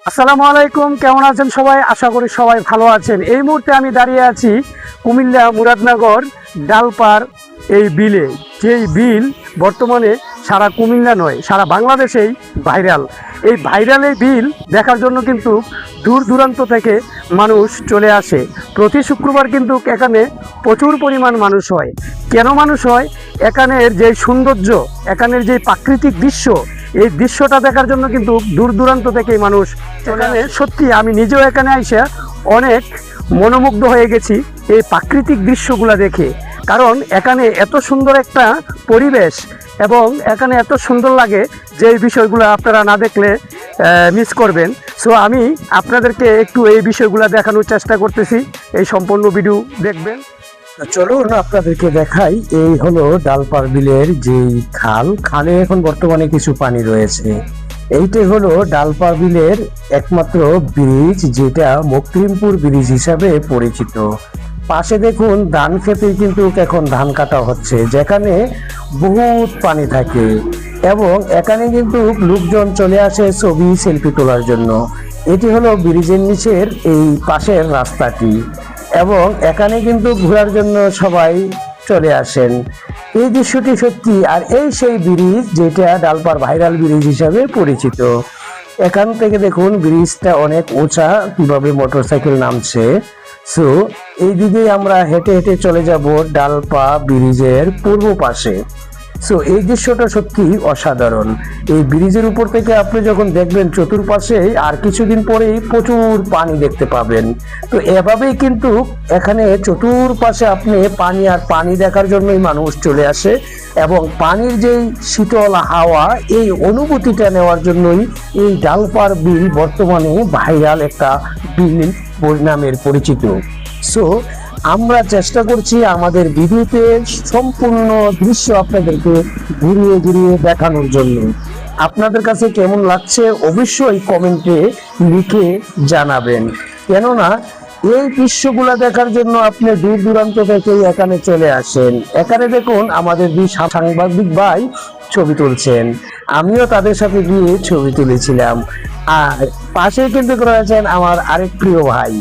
আসসালামু আলাইকুম, কেমন আছেন সবাই? আশা করি সবাই ভালো আছেন। এই মুহূর্তে আমি দাঁড়িয়ে আছি কুমিল্লা মুরাদনগর ডালপার এই বিলে, যেই বিল বর্তমানে সারা কুমিল্লা নয় সারা বাংলাদেশেই ভাইরাল। এই ভাইরাল এই বিল দেখার জন্য কিন্তু দূর দূরান্ত থেকে মানুষ চলে আসে। প্রতি শুক্রবার কিন্তু এখানে প্রচুর পরিমাণ মানুষ হয়। কেন মানুষ হয়? এখানের যে সৌন্দর্য, এখানের যে প্রাকৃতিক দৃশ্য, এই দৃশ্যটা দেখার জন্য কিন্তু দূর দূরান্ত থেকেই মানুষ এখানে। সত্যি আমি নিজেও এখানে এসে অনেক মনোমুগ্ধ হয়ে গেছি এই প্রাকৃতিক দৃশ্যগুলো দেখে। কারণ এখানে এত সুন্দর একটা পরিবেশ এবং এখানে এত সুন্দর লাগে যে এই বিষয়গুলো আপনারা না দেখলে মিস করবেন। সো আমি আপনাদেরকে একটু এই বিষয়গুলো দেখানোর চেষ্টা করতেছি, এই সম্পূর্ণ ভিডিও দেখবেন। চলুন আপনাদেরকে দেখাই। এই হলো ডালপার বিলের যেই খালে এখন বর্তমানে কিছু পানি রয়েছে। এইটাই হলো ডালপার বিলের একমাত্র ব্রিজ, যেটা মকরিমপুর ব্রিজ হিসাবে পরিচিত। পাশে দেখুন ধান খেতে কিন্তু এখন ধান কাটা হচ্ছে, যেখানে বহুত পানি থাকে এবং এখানে কিন্তু লোকজন চলে আসে ছবি সেলফি তোলার জন্য। এটি হলো ব্রিজের নিচের এই পাশের রাস্তাটি এবং এখানে কিন্তু ঘোরার জন্য সবাই চলে আসেন। এই দৃশ্যটি সত্যি, আর এই সেই ব্রিজ যেটা ডালপার ভাইরাল ব্রিজ হিসাবে পরিচিত। এখান থেকে দেখুন ব্রিজটা অনেক উঁচা, কিভাবে মোটরসাইকেল নামছে। সো এই দিকে আমরা হেঁটে হেঁটে চলে যাব ডালপা ব্রিজের পূর্ব পাশে। সো এই দৃশ্যটা সত্যি অসাধারণ। এই ব্রিজের উপর থেকে আপনি যখন দেখবেন চতুর্পাশে, আর কিছুদিন পরেই প্রচুর পানি দেখতে পাবেন। তো এভাবেই কিন্তু এখানে চতুর্পাশে আপনি পানি আর পানি দেখার জন্যই মানুষ চলে আসে এবং পানির যেই শীতল হাওয়া, এই অনুভূতিটা নেওয়ার জন্যই এই ডালপার বিল বর্তমানে ভাইরাল একটা বিল নামের পরিচিত। সো আমরা চেষ্টা করছি আমাদের ভিডিওতে সম্পূর্ণ দৃশ্য আপনাদেরকে ঘুরিয়ে ঘুরিয়ে দেখানোর জন্য। আপনাদের কাছে কেমন লাগছে অবশ্যই কমেন্টে লিখে জানাবেন, কেননা এই দৃশ্যগুলো দেখার জন্য আপনি দূর দূরান্ত থেকে এখানে চলে আসেন। এখানে দেখুন আমাদের দুই সাংবাদিক ভাই ছবি তুলছেন, আমিও তাদের সাথে গিয়ে ছবি তুলেছিলাম। আর পাশে কিন্তু রয়েছেন আমার আরেক প্রিয় ভাই।